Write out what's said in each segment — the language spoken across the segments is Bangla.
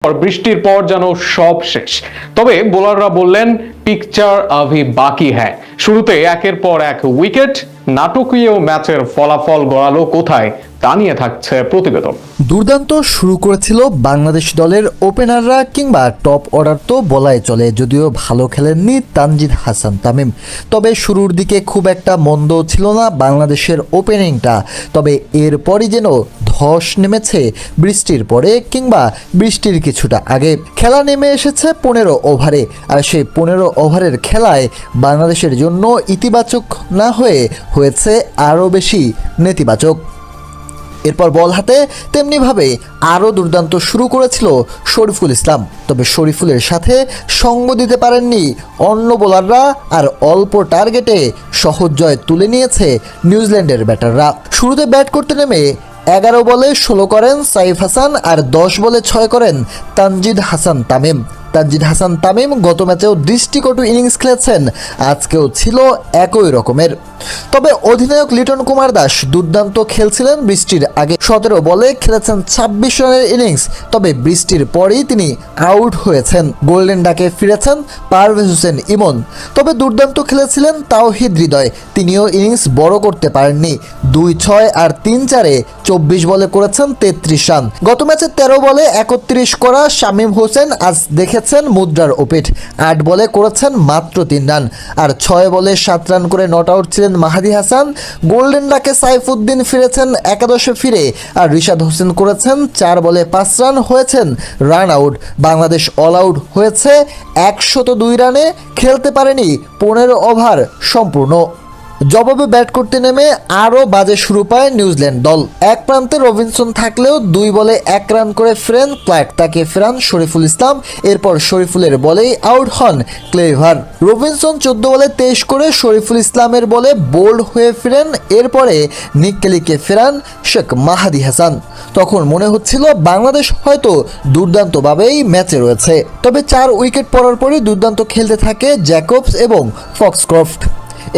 বৃষ্টির পর যেন সব শেষ। তবে বোলাররা বললেন পিকচার আভি বাকি হ্যায়। শুরুতে একের পর এক উইকেট, নাটকীয় ম্যাচের ফলাফল গড়ালো কোথায় তা নিয়ে থাকছে প্রতিবেদন। দুর্দান্ত শুরু করেছিল বাংলাদেশ দলের ওপেনাররা, কিংবা টপ অর্ডার তো বলাই চলে, যদিও ভালো খেলেননি তানজিদ হাসান তামিম। তবে শুরুর দিকে খুব একটা মন্দ ছিল না বাংলাদেশের ওপেনিংটা। তবে এরপরই যেন ধস নেমেছে বৃষ্টির পরে, কিংবা বৃষ্টির কিছুটা আগে। খেলা নেমে এসেছে 15 ওভারে, আর সেই 15 ওভারের খেলায় বাংলাদেশের জন্য ইতিবাচক না হয়েছে আরও বেশি নেতিবাচক। এরপর বল হাতে তেমনিভাবে আরও দুর্দান্ত শুরু করেছিল শরীফুল ইসলাম। তবে শরীফুলের সাথে সঙ্গ দিতে পারেননি অন্য বোলাররা, আর অল্প টার্গেটে সহজ জয় তুলে নিয়েছে নিউজিল্যান্ডের ব্যাটাররা। শুরুতে ব্যাট করতে নেমে 11 বলে 16 করেন সাইফ হাসান, আর 10 বলে 6 করেন তানজিদ হাসান তামিম। তানজিদ হাসান তামিম গত ম্যাচেও দৃষ্টিকটু ইনিংস খেলেছেন, আজকেও ছিল একই রকমের। তবে অধিনায়ক লিটন কুমার দাস দুর্দান্ত খেলছিলেন বৃষ্টির আগে। 17 বলে খেলেছেন 26 রানের ইনিংস। তবে বৃষ্টির পরেই তিনি আউট হয়েছেন। গোল্ডেন ডাকে ফিরেছেন পারভেজ হোসেন ইমন। তবে দুর্দান্ত খেলেছিলেন তাওহিদ হৃদয়, তিনিও ইনিংস বড় করতে পারেননি। 2-6 আর 3-4-এ 24 বলে করেছেন 33 রান। গত ম্যাচে 13 বলে 31 করা শামীম হোসেন আজ দেখেছেন মুদ্রার ওপেট। 8 বলে করেছেন মাত্র 3 রান, আর 6 বলে 7 রান করে নট আউট ছিলেন মাহাদি হাসান। গোল্ডেন ডাকে সাইফুদ্দিন ফিরেছেন একাদশে ফিরে, আর রিশাদ হোসেন করেছেন 4 বলে 5 রান, হয়েছেন run out. Bangladesh all out হয়েছে 102 রানে, খেলতে পারেনি 15 ওভার সম্পূর্ণ। জবাবে ব্যাট করতে নেমে আরও বাজে শুরু পায় নিউজিল্যান্ড দল। এক প্রান্তে রবিনসন থাকলেও 2 বলে 1 রান করে ফেরেন ক্লার্ক, তাকে ফেরান শরীফুল ইসলাম। এরপর শরীফুলের বলেই আউট হন ক্লেভার। রবিনসন 14 বলে 23 করে শরীফুল ইসলামের বলে বোল্ড হয়ে ফিরেন। এরপরে নিক কেলিকে ফেরান শেখ মাহাদি হাসান। তখন মনে হচ্ছিল বাংলাদেশ হয়তো দুর্দান্তভাবেই ম্যাচে রয়েছে। তবে 4 উইকেট পড়ার পরই দুর্দান্ত খেলতে থাকে জ্যাকবস এবং ফক্সক্রফট।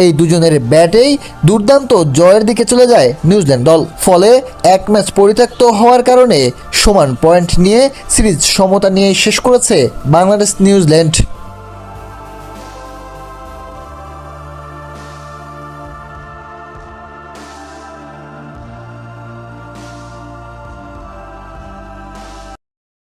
এই দুজনের ব্যাটেই দুর্দান্ত জয়ের দিকে চলে যায় নিউজিল্যান্ড দল। ফলে এক ম্যাচ পরিত্যক্ত হওয়ার কারণে সমান পয়েন্ট নিয়ে সিরিজ সমতা নিয়ে শেষ করেছে বাংলাদেশ নিউজিল্যান্ড।